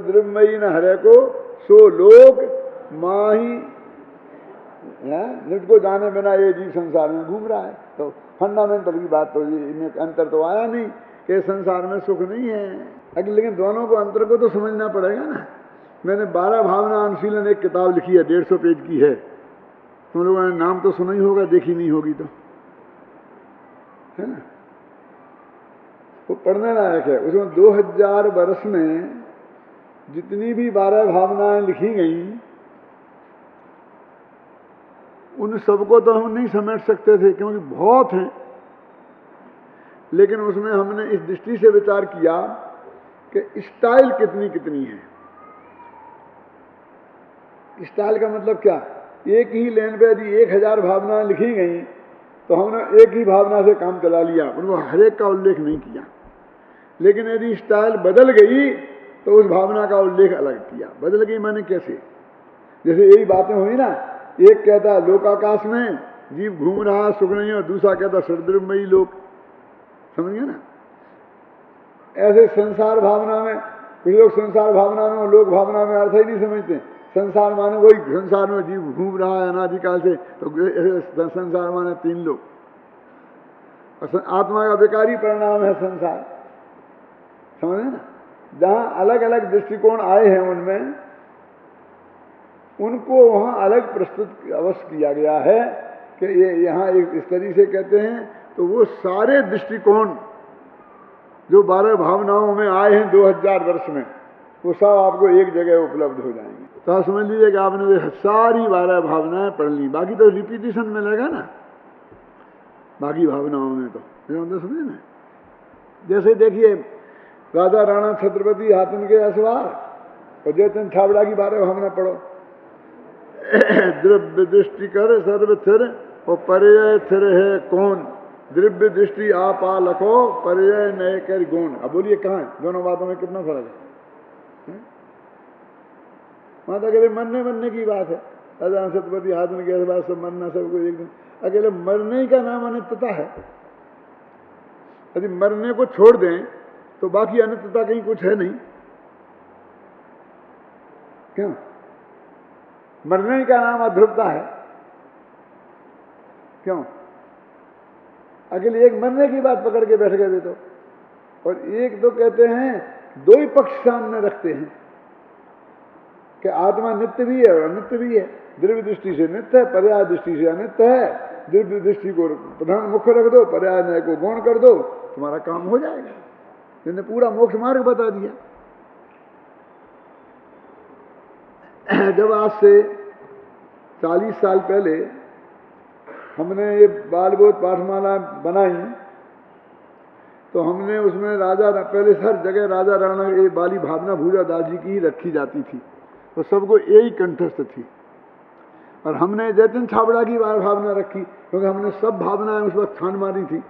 द्रव्यमयी न हरे को सो लोक माही निज को जाने बिना ये जीव संसार में घूम रहा है। तो फंडामेंटल की बात तो ये, इनमें अंतर तो आया नहीं कि संसार में सुख नहीं है। लेकिन दोनों को अंतर को तो समझना पड़ेगा ना। मैंने 12 भावना अनुशीलन एक किताब लिखी है, 150 पेज की है। तुम लोगों ने नाम तो सुना ही होगा, देखी नहीं होगी तो, है ना। वो पढ़ने लायक है। उसमें 2000 वर्ष में जितनी भी 12 भावनाएं लिखी गई, उन सबको तो हम नहीं समेट सकते थे क्योंकि बहुत हैं। लेकिन उसमें हमने इस दृष्टि से विचार किया कि स्टाइल कितनी कितनी है। स्टाइल का मतलब क्या? एक ही लेन पे यदि 1000 भावनाएं लिखी गई तो हमने एक ही भावना से काम चला लिया, उनको हर एक का उल्लेख नहीं किया। लेकिन यदि स्टाइल बदल गई तो उस भावना का उल्लेख अलग किया। बदल गई माने कैसे? जैसे यही बातें हुई ना, एक कहता है लोकाकाश में जीव घूम रहा सुख नहीं, और दूसरा कहता सर्वद्रव्यमयी लोक। समझ गए ना। ऐसे संसार भावना में कुछ लोग संसार भावना में और लोक भावना में अर्थ ही नहीं समझते। संसार माने वही संसार में जीव घूम रहा है अनादिकाल से, तो संसार माने 3 लोग। और आत्मा का विकारी परिणाम है संसार। समझे ना। जहां अलग अलग दृष्टिकोण आए हैं उनमें उनको वहां अलग प्रस्तुत अवश्य किया गया है कि ये यहां एक इस तरीके से कहते हैं। तो वो सारे दृष्टिकोण जो 12 भावनाओं में आए हैं 2000 वर्ष में, वो सब आपको एक जगह उपलब्ध हो जाएंगे। तो आप समझ लीजिए कि आपने वे सारी 12 भावनाएं पढ़ ली। बाकी तो रिपीटिशन मिलेगा ना बाकी भावनाओं में। तो समझे ना। जैसे देखिए राजा राणा छत्रपति हातिम के असवार और जयचंद छाबड़ा की 12 भावना पढ़ो। द्रव्य दृष्टि कर सर्व थिर और पर्याय थिर है कौन, द्रव्य दृष्टि आपा लखो पर्याय नए कर गुण। अब बोलिए कहाँ है? दोनों बातों में कितना फर्क है? वहां तो अकेले मरने की बात है। राजा छत्रपति हातिम के असवार सब मरना, सबको एक दिन अकेले मरने का नाम अनित्यता है। यदि मरने को छोड़ दें तो बाकी अनित्यता कहीं कुछ है नहीं। क्यों? मरने का नाम अध्रुवता है। क्यों? अकेले एक मरने की बात पकड़ के बैठ गए तो, और एक तो कहते हैं, दो ही पक्ष सामने रखते हैं कि आत्मा नित्य भी है और अनित्य भी है। द्रव्य दृष्टि से नित्य है, पर्याय दृष्टि से अनित्य है। द्रव्य दृष्टि को प्रधान मुख्य रख दो, पर्याय न्याय को गौण कर दो, तुम्हारा काम हो जाएगा। जिन्हें पूरा मोक्ष मार्ग बता दिया। जब आज से 40 साल पहले हमने ये बालबोध पाठमाला बनाई तो हमने उसमें पहले हर जगह राजा राणा ये बाली भावना भूजा दास जी की ही रखी जाती थी, तो सबको यही कंठस्थ थी। और हमने जयचंद छाबड़ा की भावना रखी क्योंकि हमने सब भावनाएं उस वक्त छान मारी थी।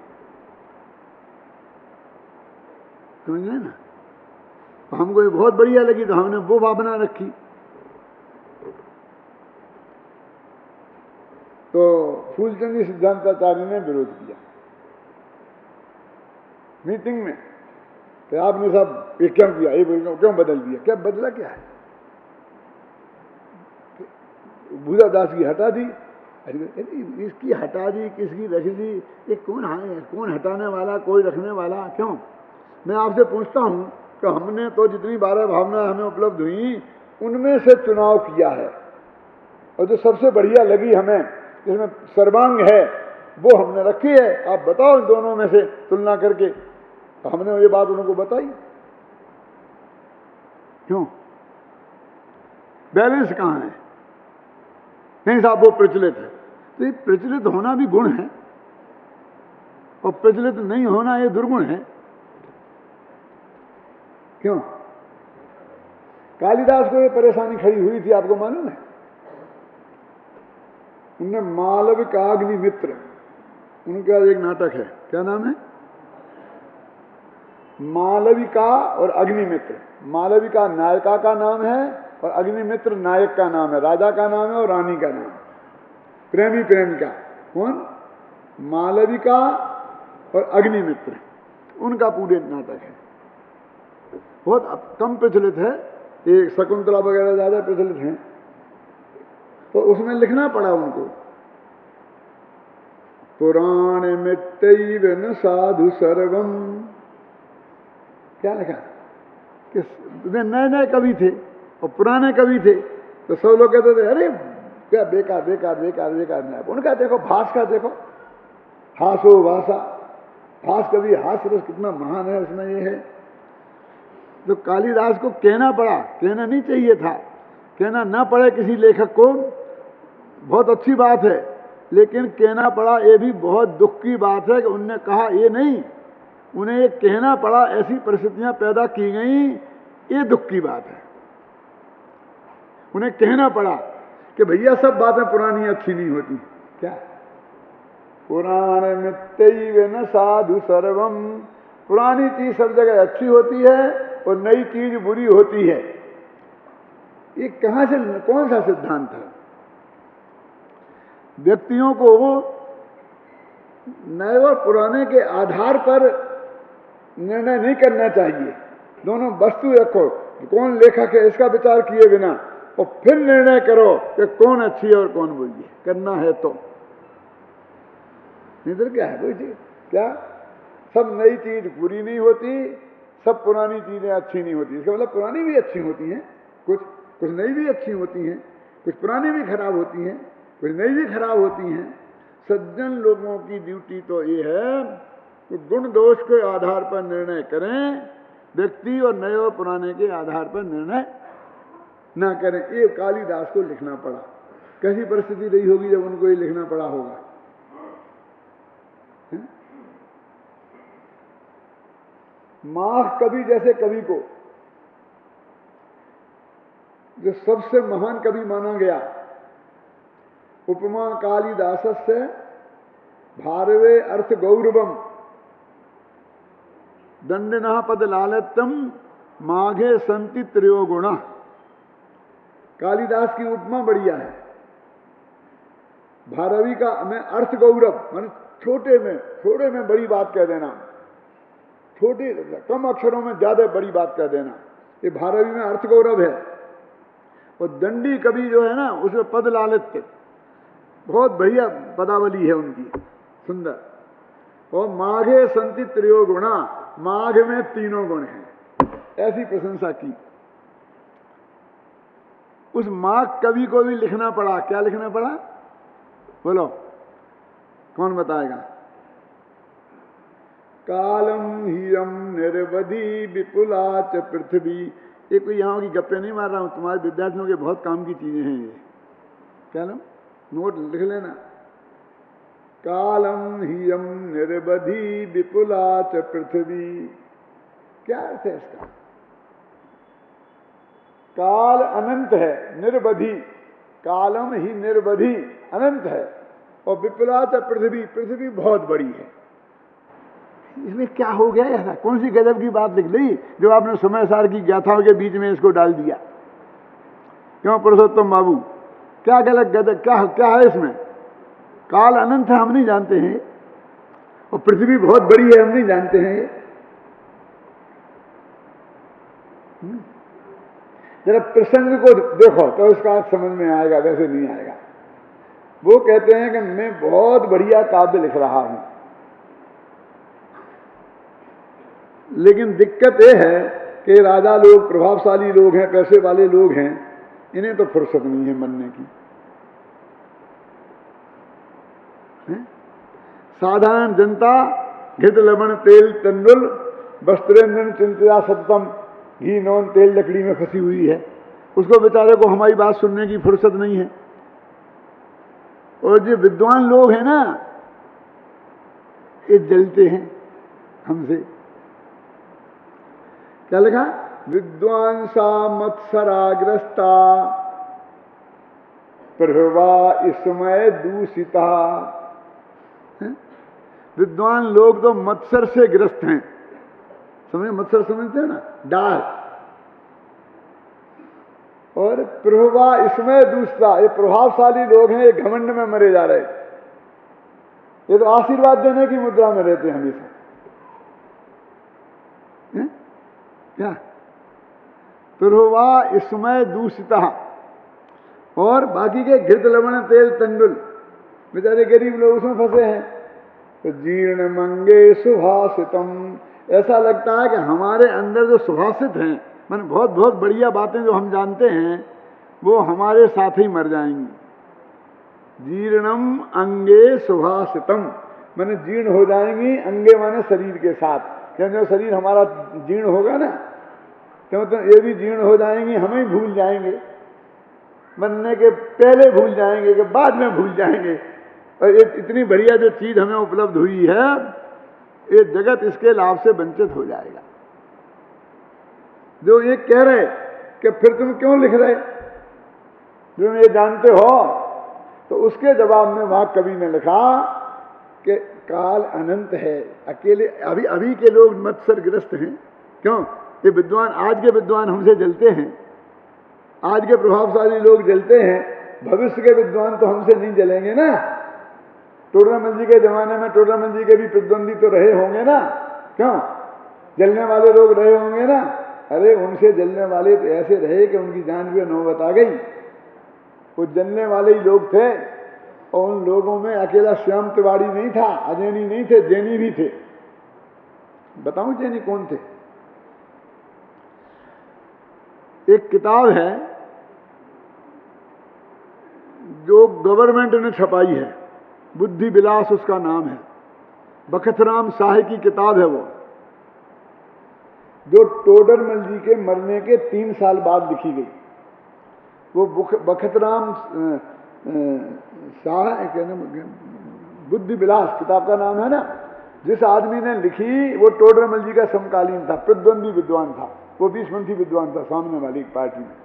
समझे ना। हमको ये बहुत बढ़िया लगी तो हमने वो भावना रखी। तो फूलचंद जी सिद्धांताचार्य ने विरोध किया मीटिंग में कि आपने सब ये क्यों किया, ये क्यों बदल दिया? क्या बदला? क्या है? भूजा दास की हटा दी, इसकी हटा दी, किसकी रख दी? ये कौन हटाने वाला, कोई रखने वाला? क्यों? मैं आपसे पूछता हूं कि हमने तो जितनी 12 भावना हमें उपलब्ध हुई उनमें से चुनाव किया है, और जो सबसे बढ़िया लगी हमें, जिसमें सर्वांग है, वो हमने रखी है। आप बताओ इन दोनों में से तुलना करके। तो हमने ये बात उनको बताई। क्यों? बैलेंस कहां है? नहीं साहब वो प्रचलित है। तो ये प्रचलित होना भी गुण है और प्रचलित नहीं होना ये दुर्गुण है। क्यों? कालिदास को ये परेशानी खड़ी हुई थी, आपको मालूम है? उनने मालविकाग्नि मित्र, उनका एक नाटक है, क्या नाम है? मालविका और अग्निमित्र। मालविका नायिका का नाम है और अग्निमित्र नायक का नाम है। राजा का नाम है और रानी का नाम, प्रेमी प्रेमिका। कौन? मालविका और अग्निमित्र, उनका पूरे नाटक है। बहुत कम प्रचलित है ये शकुंतला वगैरह ज़्यादा प्रचलित हैं, तो उसमें लिखना पड़ा उनको, पुराण मित्यैव न साधु सर्वम। क्या लिखा कि नए नए कवि थे और पुराने कवि थे, तो सब लोग कहते थे अरे क्या बेकार बेकार बेकार बेकार नहीं। उनका देखो भास का देखो, हासो भाषा, भास कवि हास रस कितना महान है उसमें ये है। तो कालिदास को कहना पड़ा, कहना नहीं चाहिए था, कहना ना पड़े किसी लेखक को बहुत अच्छी बात है, लेकिन कहना पड़ा ये भी बहुत दुख की बात है कि उनने कहा ये नहीं, उन्हें ये कहना पड़ा, ऐसी परिस्थितियां पैदा की गई, ये दुख की बात है। उन्हें कहना पड़ा कि भैया सब बातें पुरानी अच्छी नहीं होती। क्या पुराण मित्यैव न साधु सर्वम, पुरानी चीज सब जगह अच्छी होती है और नई चीज बुरी होती है। ये कहां से, कौन सा सिद्धांत है? व्यक्तियों को नए और पुराने के आधार पर निर्णय नहीं करना चाहिए। दोनों वस्तु रखो, कौन लेखक है इसका विचार किए बिना, और फिर निर्णय करो कि कौन अच्छी है और कौन बुरी है, करना है तो। नहीं तो क्या है कोई चीज, क्या सब नई चीज बुरी नहीं होती, सब पुरानी चीजें अच्छी नहीं होती। इसका मतलब पुरानी भी अच्छी होती हैं, कुछ नई भी अच्छी होती हैं, कुछ पुरानी भी खराब होती हैं, कुछ नई भी खराब होती हैं। सज्जन लोगों की ड्यूटी तो ये है कि गुण दोष के आधार पर निर्णय करें, व्यक्ति और नए और पुराने के आधार पर निर्णय ना करें। ये कालिदास को लिखना पड़ा। कैसी परिस्थिति रही होगी जब उनको ये लिखना पड़ा होगा? माह कवि जैसे कवि को, जो सबसे महान कवि माना गया, उपमा कालिदासस्य भारवे अर्थ गौरवम दंडिनः पद लालित्यम माघे संति त्रयो गुणः। कालिदास की उपमा बढ़िया है। भारवी का में अर्थ गौरव, माने थोड़े में बड़ी बात कह देना, छोटे कम अक्षरों में ज्यादा बड़ी बात कह देना, ये भारवी में अर्थ गौरव है। और दंडी कवि जो है ना, उसमें पद लालित्य, बहुत बढ़िया पदावली है उनकी, सुंदर। और माघे संति त्रयो गुणा, माघ में तीनों गुण हैं, ऐसी प्रशंसा की। उस माघ कवि को भी लिखना पड़ा। क्या लिखना पड़ा बोलो, कौन बताएगा? कालम हियम निर्वधि विपुला च पृथ्वी। ये कोई यहां की गप्पे नहीं मार रहा हूं, तुम्हारे विद्यार्थियों के बहुत काम की चीजें हैं ये। क्या लो, नोट लिख लेना। कालम हियम निर्वधि विपुला च पृथ्वी। क्या अर्थ है इसका? काल अनंत है, निर्वधि, कालम ही निर्वधि अनंत है, और विपुला च पृथ्वी, पृथ्वी बहुत बड़ी है। इसमें क्या हो गया ऐसा? कौन सी गजब की बात लिख ली जो आपने समय सार की गाथाओं के बीच में इसको डाल दिया? क्यों पुरुषोत्तम बाबू, क्या गलत गजब, क्या है इसमें? काल अनंत है हम नहीं जानते हैं, और पृथ्वी बहुत बड़ी है हम नहीं जानते हैं। जरा प्रसंग को देखो तो इसका अर्थ समझ में आएगा, वैसे नहीं आएगा। वो कहते हैं कि मैं बहुत बढ़िया काव्य लिख रहा हूं, लेकिन दिक्कत यह है कि राजा लोग, प्रभावशाली लोग हैं, पैसे वाले लोग हैं, इन्हें तो फुर्सत नहीं है मनने की। साधारण जनता घृत लवण तेल तंडुल वस्त्रेंद्र चिंता सततम, घी नौन तेल लकड़ी में फंसी हुई है, उसको बेचारे को हमारी बात सुनने की फुर्सत नहीं है। और जो विद्वान लोग हैं ना, ये जलते हैं हमसे। क्या लिखा? विद्वांसा मत्सराग्रस्ता प्रभवा इसमय दूषिता। विद्वान लोग तो मत्सर से ग्रस्त हैं। समझे, मत्सर समझते हैं ना, डाल। और प्रभवा इसमय दूषिता, ये प्रभावशाली लोग हैं, ये घमंड में मरे जा रहे। ये तो आशीर्वाद देने की मुद्रा में रहते हैं हमेशा। क्या तुरवा इसमय दूषिता, और बाकी के घृत लवण तेल तंडुल, बेचारे गरीब लोग उसमें फंसे हैं। तो जीर्ण मंगे सुभाषितम, ऐसा लगता है कि हमारे अंदर जो सुभाषित हैं, मैंने बहुत बहुत बढ़िया बातें जो हम जानते हैं, वो हमारे साथ ही मर जाएंगी। जीर्णम अंगे सुभाषितम, मैंने जीर्ण हो जाएंगी, अंगे माने शरीर के साथ, क्योंकि जो शरीर हमारा जीर्ण होगा ना, क्यों तो ये भी जीर्ण हो जाएंगी, हमें भूल जाएंगे, मरने के पहले भूल जाएंगे कि बाद में भूल जाएंगे। और ये इतनी बढ़िया जो चीज हमें उपलब्ध हुई है, ये जगत इसके लाभ से वंचित हो जाएगा। जो ये कह रहे कि फिर तुम क्यों लिख रहे, जो तुम ये जानते हो, तो उसके जवाब में वहां कवि ने लिखा कि काल अनंत है, अकेले अभी अभी के लोग मत्सरग्रस्त हैं। क्यों? ये विद्वान, आज के विद्वान हमसे जलते हैं, आज के प्रभावशाली लोग जलते हैं, भविष्य के विद्वान तो हमसे नहीं जलेंगे ना। टोडरमल जी के जमाने में टोडरमल जी के भी प्रतिद्वंदी तो रहे होंगे ना, क्यों? जलने वाले लोग रहे होंगे ना। अरे उनसे जलने वाले तो ऐसे रहे कि उनकी जान भी नौबत आ गई। वो जलने वाले ही लोग थे, और उन लोगों में अकेला श्याम तिवारी नहीं था, अजैनी नहीं थे, जैनी भी थे। बताऊं जैनी कौन थे? एक किताब है जो गवर्नमेंट ने छपाई है, बुद्धि विलास उसका नाम है, बखतराम शाह की किताब है वो, जो टोडरमल जी के मरने के 3 साल बाद लिखी गई। वो बखतराम शाह, बुद्धि विलास किताब का नाम है ना। जिस आदमी ने लिखी वो टोडरमल जी का समकालीन था, प्रतिद्वंदी विद्वान था, वो 20-पंथी विद्वान था, सामने वाली पार्टी में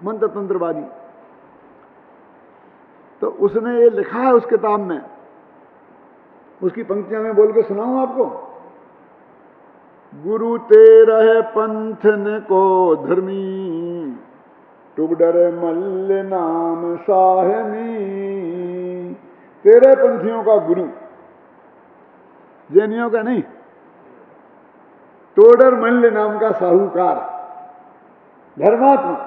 मंत्र तंत्रवादी। तो उसने ये लिखा है उस किताब में, उसकी पंक्तियां मैं बोल के सुनाऊं आपको। गुरु तेरह पंथन को धर्मी, टुगडर मल्ल नाम साहमी। 13 पंथियों का गुरु, जैनियों का नहीं, टोडर मल्ल नाम का साहूकार, धर्मात्मा।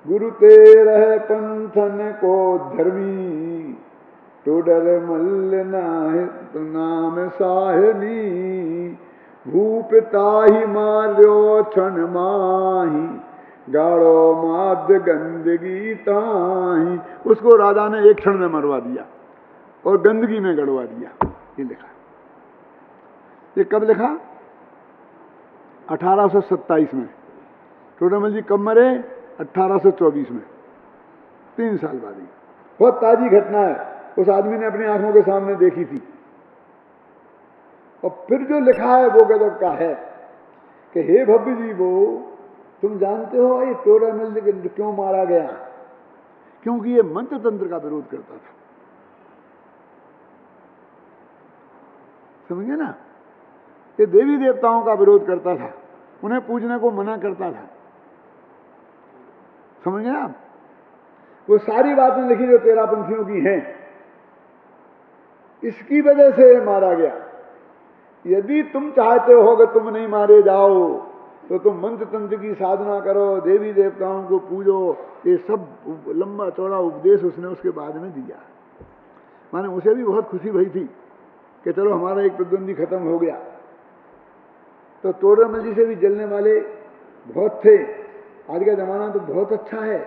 गुरु तेरह पंथन को धर्मी, टोडर मल्ल नाम साहनी। भूप ताहि मार्यो क्षण माही, गाड़ो माध्य गंदगी ताही। उसको राजा ने एक क्षण में मरवा दिया और गंदगी में गड़वा दिया। ये लिखा, ये कब लिखा? 1827 में। टोडरमल जी कब मरे? 1824 में, 3 साल बाद ही। बहुत ताजी घटना है, उस आदमी ने अपनी आंखों के सामने देखी थी। और फिर जो लिखा है वो गजब का है कि हे भव्य जी, वो तुम जानते हो ये टोडरमल जी क्यों मारा गया? क्योंकि ये मंत्र तंत्र का विरोध करता था। समझे ना? ये देवी देवताओं का विरोध करता था, उन्हें पूजने को मना करता था। समझे आप? वो सारी बातें लिखी जो 13 पंथियों की हैं, इसकी वजह से मारा गया। यदि तुम चाहते हो कि तुम नहीं मारे जाओ, तो तुम मंत्र तंत्र की साधना करो, देवी देवताओं को पूजो। ये सब लंबा चौड़ा उपदेश उसने उसके बाद में दिया। माने उसे भी बहुत खुशी भई थी कि चलो हमारा एक प्रतिद्वंदी खत्म हो गया। तो टोडरमल जी से भी जलने वाले बहुत थे। आज का जमाना तो बहुत अच्छा है,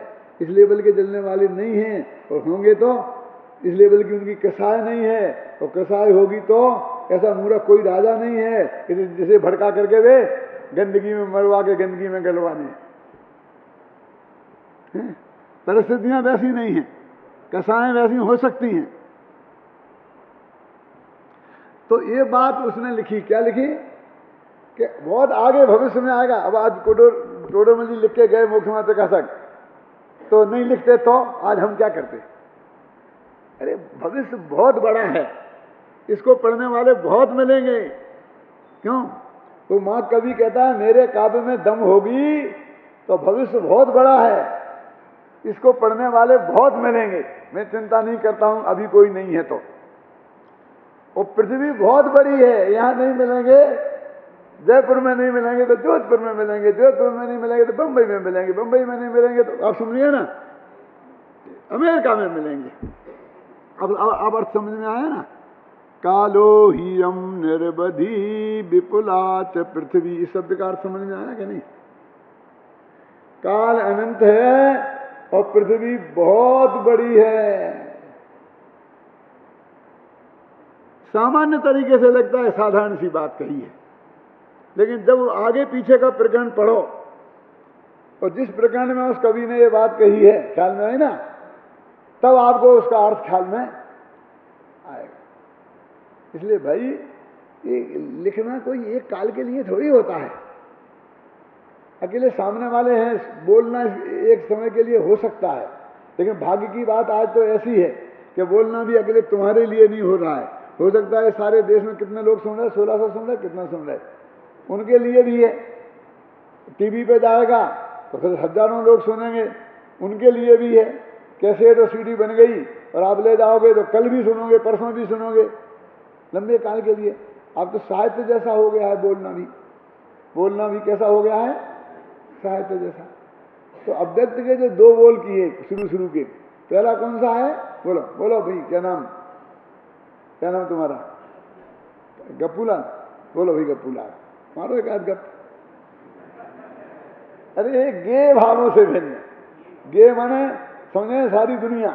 इस लेवल के जलने वाले नहीं हैं, और होंगे तो इस लेवल की उनकी कसाय नहीं है, और कसाय होगी तो ऐसा मूर्ख कोई राजा नहीं है जिसे भड़का करके वे गंदगी में मरवा के गंदगी में गलवाने। परिस्थितियां वैसी नहीं हैं, कसाएं वैसी हो सकती हैं। तो ये बात उसने लिखी, क्या लिखी कि बहुत आगे भविष्य में आएगा। अब आज टोडरमल जी लिख के गए मुख्यमंत्री का शक, तो नहीं लिखते तो आज हम क्या करते? अरे भविष्य बहुत बड़ा है, इसको पढ़ने वाले बहुत मिलेंगे। क्यों? तो मां कवि कहता है मेरे काव्य में दम होगी तो भविष्य बहुत बड़ा है, इसको पढ़ने वाले बहुत मिलेंगे। मैं चिंता नहीं करता हूं अभी कोई नहीं है तो। और पृथ्वी बहुत बड़ी है, यहां नहीं मिलेंगे जयपुर में नहीं मिलेंगे तो जोधपुर में मिलेंगे, जोधपुर में नहीं मिलेंगे तो बंबई में मिलेंगे, बंबई में नहीं मिलेंगे तो आप समझिए ना अमेरिका में मिलेंगे। अब अर्थ समझ में आया ना। कालो ही हम निर्बधी विपुला च पृथ्वी, इस शब्द का अर्थ समझ में आया कि नहीं? काल अनंत है और पृथ्वी बहुत बड़ी है। सामान्य तरीके से लगता है साधारण सी बात कही है, लेकिन जब आगे पीछे का प्रकरण पढ़ो और जिस प्रकरण में उस कवि ने ये बात कही है ख्याल में आई ना, तब आपको उसका अर्थ ख्याल में आएगा। इसलिए भाई ये लिखना कोई एक काल के लिए थोड़ी होता है। अकेले सामने वाले हैं, बोलना एक समय के लिए हो सकता है, लेकिन भाग्य की बात आज तो ऐसी है कि बोलना भी अकेले तुम्हारे लिए नहीं हो रहा है। हो सकता है सारे देश में कितने लोग सुन रहे हैं, 1600 सुन रहे, कितना सुन रहे, उनके लिए भी है। टीवी पे जाएगा तो फिर हजारों लोग सुनेंगे, उनके लिए भी है। कैसेट और सीडी बन गई और आप ले जाओगे तो कल भी सुनोगे, परसों भी सुनोगे, लंबे काल के लिए। अब तो साहित्य जैसा हो गया है बोलना भी। बोलना भी कैसा हो गया है? साहित्य जैसा। तो अव्यक्त के जो दो बोल किए शुरू के, पहला कौन सा है? बोलो बोलो भाई, क्या नाम तुम्हारा? गप्पूलाल। बोलो भाई गप्पूलाल, मारो एक आध गप। अरे गे भावों से भिन्न। गे माने समझे सारी दुनिया,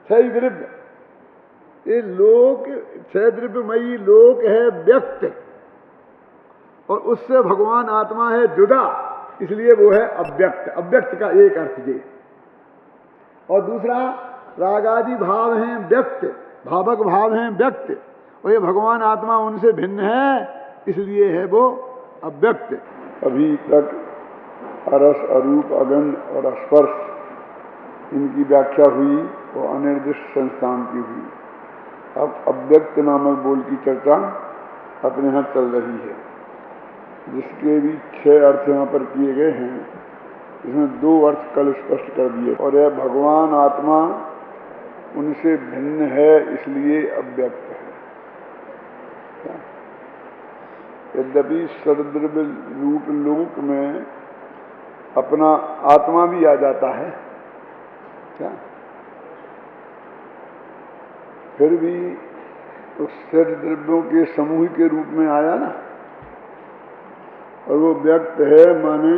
छह द्रव्य। ये लोक, छह द्रव्यमयी लोक है व्यक्त, और उससे भगवान आत्मा है जुदा, इसलिए वो है अव्यक्त। अव्यक्त का एक अर्थ ये। और दूसरा रागादि भाव हैं व्यक्त, भावक भाव हैं व्यक्त, और ये भगवान आत्मा उनसे भिन्न है, इसलिए है वो अव्यक्त। अभी तक अरस, अरूप, अगंध और स्पर्श, इनकी व्याख्या हुई और अनिर्दिष्ट संस्थान की हुई। अब अव्यक्त नामक बोल की चर्चा अपने यहाँ चल रही है, जिसके भी 6 अर्थ यहाँ पर किए गए हैं। इसमें 2 अर्थ कल स्पष्ट कर दिए, और यह भगवान आत्मा उनसे भिन्न है, इसलिए अव्यक्त है। यद्यपि सद्द्रव्य रूप लोक में अपना आत्मा भी आ जाता है क्या, फिर भी उस सद्द्रव्यों के समूह के रूप में आया ना, और वो व्यक्त है, माने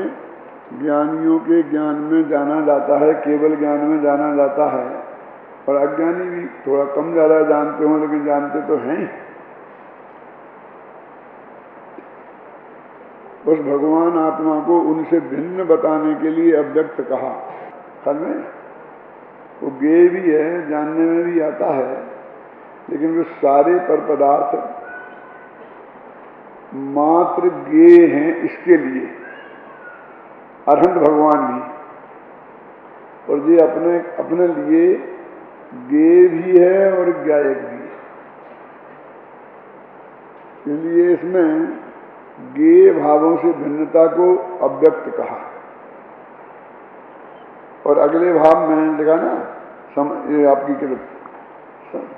ज्ञानियों के ज्ञान में जाना जाता है, केवल ज्ञान में जाना जाता है। और अज्ञानी भी थोड़ा कम ज़्यादा जानते हो, लेकिन जानते तो हैं। उस भगवान आत्मा को उनसे भिन्न बताने के लिए अव्यक्त कहा। खल में वो गे भी है, जानने में भी आता है, लेकिन वो सारे पर पदार्थ मात्र गे हैं इसके लिए, अरहंत भगवान भी, और ये अपने अपने लिए गे भी है और ज्ञायक भी है। इसलिए इसमें गे भावों से भिन्नता को अव्यक्त कहा। और अगले भाव में लिखा ना, ये आपकी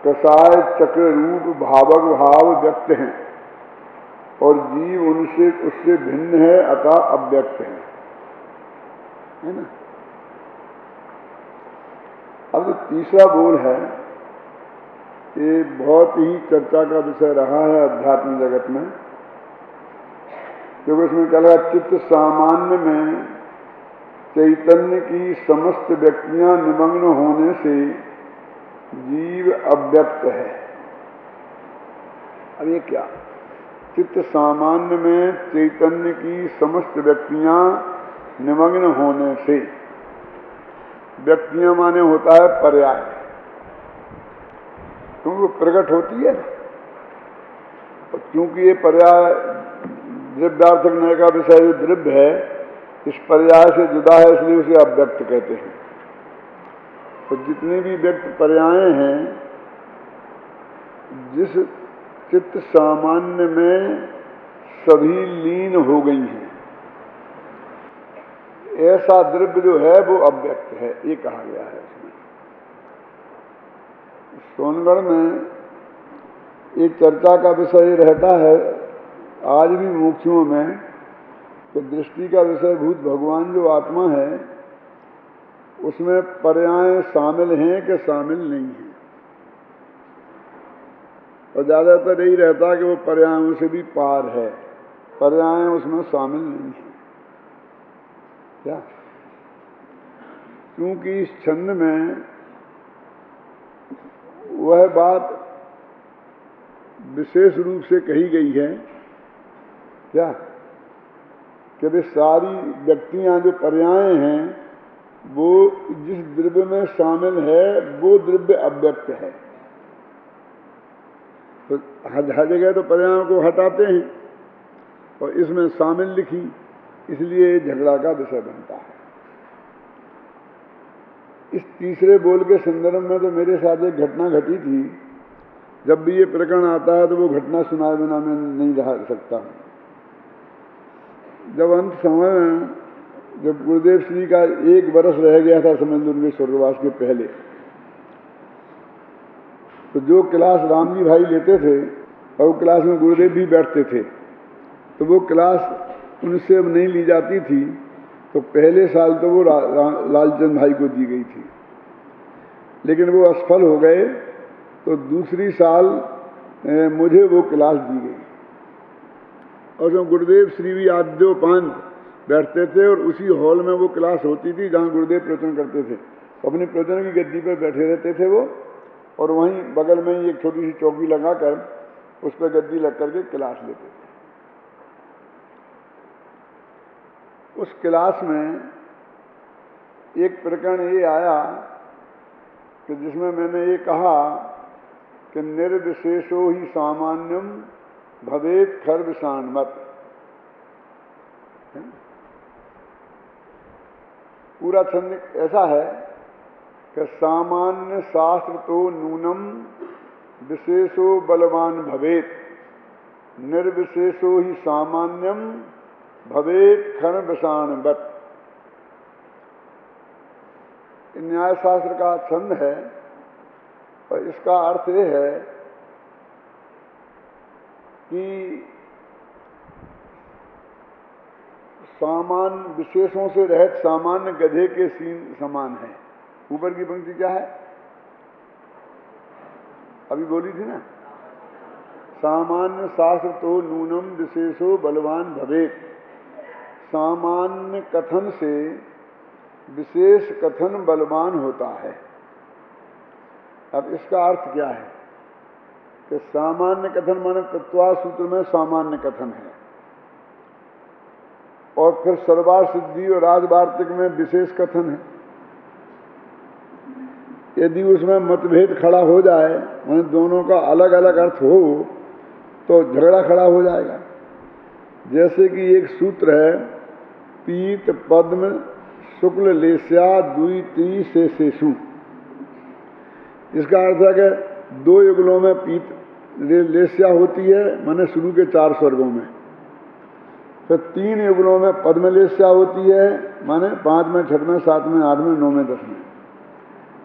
कसाय चक्र रूप भावक भाव व्यक्त हैं, और जीव उनसे उससे भिन्न है, अतः अव्यक्त है ना। अब जो तीसरा बोल है, ये बहुत ही चर्चा का विषय रहा है अध्यात्म जगत में, क्योंकि इसमें क्या लगा, चित्त सामान्य में चैतन्य की समस्त व्यक्तियां निमग्न होने से जीव अव्यक्त है। अब ये क्या, चित्त सामान्य में चैतन्य की समस्त व्यक्तियां निमग्न होने से, व्यक्तियां माने होता है पर्याय, क्योंकि वो प्रकट होती है, और क्योंकि ये पर्याय द्रव्यार्थक न्याय का विषय जो द्रव्य है, इस पर्याय से जुदा है, इसलिए उसे अव्यक्त कहते हैं। तो जितने भी व्यक्त पर्याय हैं, जिस चित्त सामान्य में सभी लीन हो गई हैं, ऐसा द्रव्य जो है वो अव्यक्त है, ये कहा गया है। इसमें सोनगढ़ में एक चर्चा का विषय रहता है आज भी मुमुक्षुओं में तो दृष्टि का विषयभूत भगवान जो आत्मा है उसमें पर्याय शामिल हैं कि शामिल नहीं हैं, और ज़्यादातर यही रहता है कि वो पर्यायों से भी पार है, पर्याय उसमें शामिल नहीं है। क्या? क्योंकि इस छंद में वह बात विशेष रूप से कही गई है क्या कि वे सारी व्यक्तियां जो पर्याय हैं वो जिस द्रव्य में शामिल है वो द्रव्य अव्यक्त है। तो हर जगह तो पर्यायों को हटाते हैं और इसमें शामिल लिखी, इसलिए झगड़ा का विषय बनता है। इस तीसरे बोल के संदर्भ में तो मेरे साथ एक घटना घटी थी। जब भी ये प्रकरण आता है तो वो घटना सुनाए बिना मैं नहीं रह सकता। जब अंत समय में जब गुरुदेव श्री का 1 वर्ष रह गया था, समझ लो उनके स्वर्गवास के पहले, तो जो क्लास रामजी भाई लेते थे और वो क्लास में गुरुदेव भी बैठते थे, तो वो क्लास उनसे अब नहीं ली जाती थी। तो पहले साल तो वो लालचंद भाई को दी गई थी, लेकिन वो असफल हो गए, तो दूसरी साल मुझे वो क्लास दी गई। और जो गुरुदेव श्री भी आद्योपांत बैठते थे और उसी हॉल में वो क्लास होती थी जहाँ गुरुदेव प्रवचन करते थे। अपने प्रवचन की गद्दी पर बैठे रहते थे वो, और वहीं बगल में ही एक छोटी सी चौकी लगाकर उस पर गद्दी लग करके क्लास लेते थे। उस क्लास में एक प्रकरण ये आया कि जिसमें मैंने ये कहा कि निर्विशेषो ही सामान्यम भवेत खर्वशान्मत। पूरा छंद ऐसा है कि सामान्य शास्त्र तो नूनम विशेषो बलवान भवेत, निर्विशेषो ही सामान्यम भवेत खर्वशान्मत। न्याय शास्त्र का छंद है और इसका अर्थ यह है कि सामान्य विशेषों से रहित सामान्य गधे के सीन समान है। ऊपर की पंक्ति क्या है? अभी बोली थी ना, सामान्य शास्त्र तो नूनम विशेषो बलवान भवेत। सामान्य कथन से विशेष कथन बलवान होता है। अब इसका अर्थ क्या है कि सामान्य कथन माने तत्वा सूत्र में सामान्य कथन है, और फिर सर्वार सिद्धि और राजवार्तिक में विशेष कथन है। यदि उसमें मतभेद खड़ा हो जाए, माने दोनों का अलग अलग अर्थ हो, तो झगड़ा खड़ा हो जाएगा। जैसे कि एक सूत्र है, पीत पद्म शुक्ल लेस्या द्विती से शेषु। इसका अर्थ है कि 2 युगलों में पीत लेस्या होती है, माने शुरू के 4 स्वर्गों में। फिर 3 युगलों में पद्मलेस्या होती है, माने 5वें, 6वें, 7वें, 8वें, 9वें, 10वें,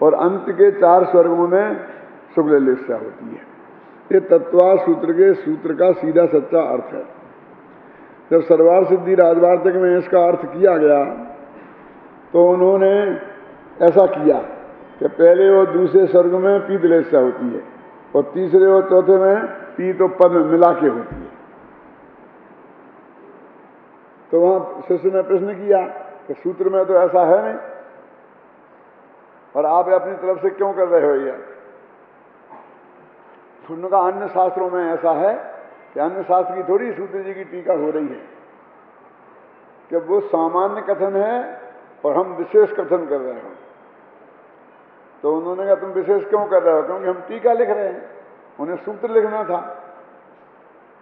और अंत के 4 स्वर्गों में शुक्ल लेस्या होती है। ये तत्वा सूत्र के सूत्र का सीधा सच्चा अर्थ है। जब सर्वार सिद्धि राजवार्तिक में इसका अर्थ किया गया तो उन्होंने ऐसा किया कि पहले और दूसरे स्वर्ग में पीत लेस्या होती है और तीसरे और चौथे में पीत और पद्म मिला के होती है। तो वहां शिष्य ने प्रश्न किया कि सूत्र में तो ऐसा है नहीं, और आप अपनी तरफ से क्यों कर रहे हो ये? उन्होंने कहा अन्य शास्त्रों में ऐसा है कि अन्य शास्त्र की थोड़ी सूत्र जी की टीका हो रही है कि वो सामान्य कथन है और हम विशेष कथन कर रहे हो। तो उन्होंने कहा तुम विशेष क्यों कर रहे हो? क्योंकि हम टीका लिख रहे हैं, उन्हें सूत्र लिखना था।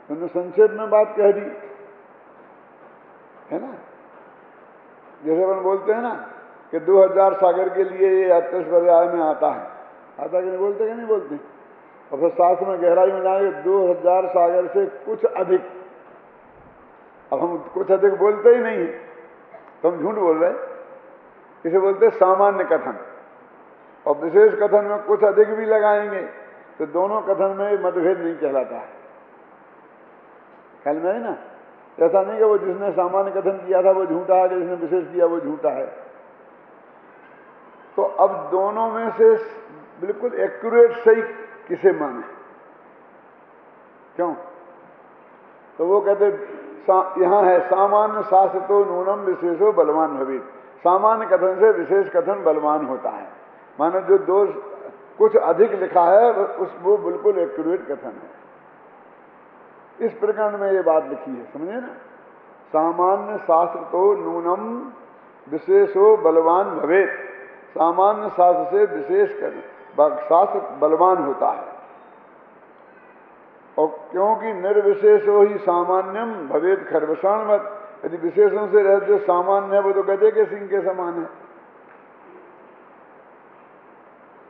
उन्होंने संक्षेप में बात कह दी, है ना। जैसे अपन बोलते हैं ना कि 2000 सागर के लिए ये 38 पर्याय में आता है, आता कि नहीं बोलते, कि नहीं बोलते? और फिर शास्त्र में गहराई में जाएंगे 2000 सागर से कुछ अधिक। अब हम कुछ अधिक बोलते ही नहीं है, तो हम झूठ बोल रहे हैं। इसे बोलते सामान्य कथन, और विशेष कथन में कुछ अधिक भी लगाएंगे तो दोनों कथन में मतभेद नहीं कहलाता है। ख्याल में है ना? ऐसा नहीं कि वो जिसने सामान्य कथन किया था वो झूठा है, जिसने विशेष किया वो झूठा है। तो अब दोनों में से बिल्कुल एक्यूरेट सही किसे माने? क्यों? तो वो कहते यहां है सामान्य शास्त्र तो नूनम विशेषो बलवान भवित। सामान्य कथन से विशेष कथन बलवान होता है, मानो जो दो कुछ अधिक लिखा है वो बिल्कुल एक्यूरेट कथन है। इस प्रकरण में ये बात लिखी है, समझे ना? सामान्य शास्त्र तो नूनम विशेषो बलवान भवेत। सामान्य शास्त्र से विशेष शास्त्र बलवान होता है। और क्योंकि निर्विशेषो ही सामान्यम भवेत खरवशाणवत। यदि विशेषों से रह जो सामान्य है वो तो गधे के सिंह के समान है।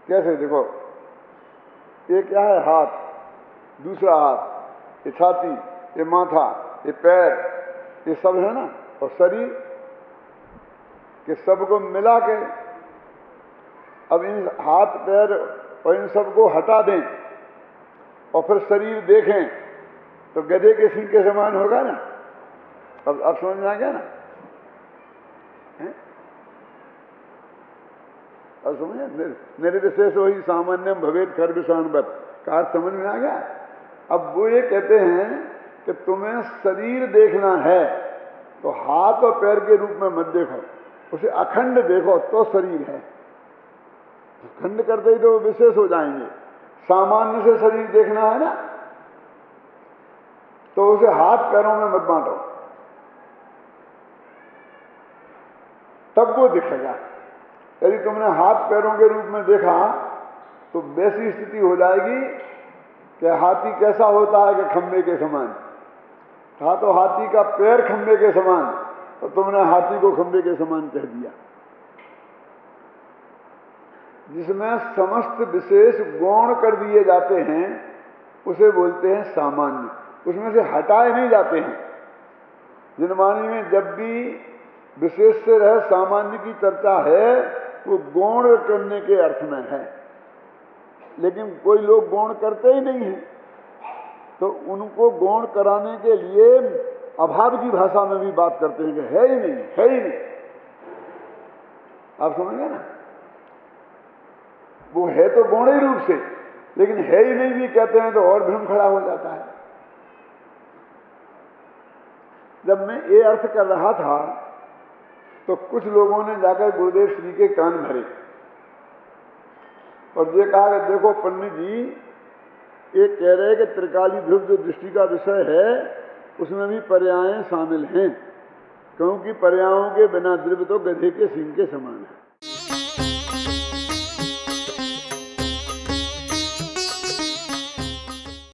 कैसे? देखो, ये क्या है? हाथ, दूसरा हाथ, ये छाती, ये माथा, ये पैर, ये सब है ना। और शरीर के सबको मिला के अब इन हाथ पैर और इन सबको हटा दें और फिर शरीर देखें तो गधे के सिंह के समान होगा ना। अब समझ में आ गया ना? अब समझे? निर्विशेष वही सामान्यम भवेत खरविषाणवत का अर्थ समझ में आ गया? अब वो ये कहते हैं कि तुम्हें शरीर देखना है तो हाथ और पैर के रूप में मत देखो, उसे अखंड देखो तो शरीर है। खंड करते ही तो विशेष हो जाएंगे। सामान्य से शरीर देखना है ना, तो उसे हाथ पैरों में मत बांटो, तब वो दिखेगा। यदि तुमने हाथ पैरों के रूप में देखा तो वैसी स्थिति हो जाएगी कि हाथी कैसा होता है कि खंबे के समान था, तो हाथी का पैर खंबे के समान, तो तुमने हाथी को खंबे के समान कह दिया। जिसमें समस्त विशेष गौण कर दिए जाते हैं उसे बोलते हैं सामान्य, उसमें से हटाए नहीं जाते हैं। जिनवाणी में जब भी विशेष से रह सामान्य की चर्चा है वो गौण करने के अर्थ में है, लेकिन कोई लोग गौण करते ही नहीं हैं, तो उनको गौण कराने के लिए अभाव की भाषा में भी बात करते हैं कि है ही नहीं, है ही नहीं। आप समझ गए ना? वो है तो गौण ही रूप से, लेकिन है ही नहीं भी कहते हैं तो और भ्रम खड़ा हो जाता है। जब मैं ये अर्थ कर रहा था तो कुछ लोगों ने जाकर गुरुदेव श्री के कान भरे और ये कहा कि देखो पंडित जी, ये कह रहे हैं कि त्रिकाली ध्रुव जो दृष्टि का विषय है उसमें भी पर्याय शामिल हैं, क्योंकि पर्यायों के बिना ध्रुव तो गधे के सिंह के समान है।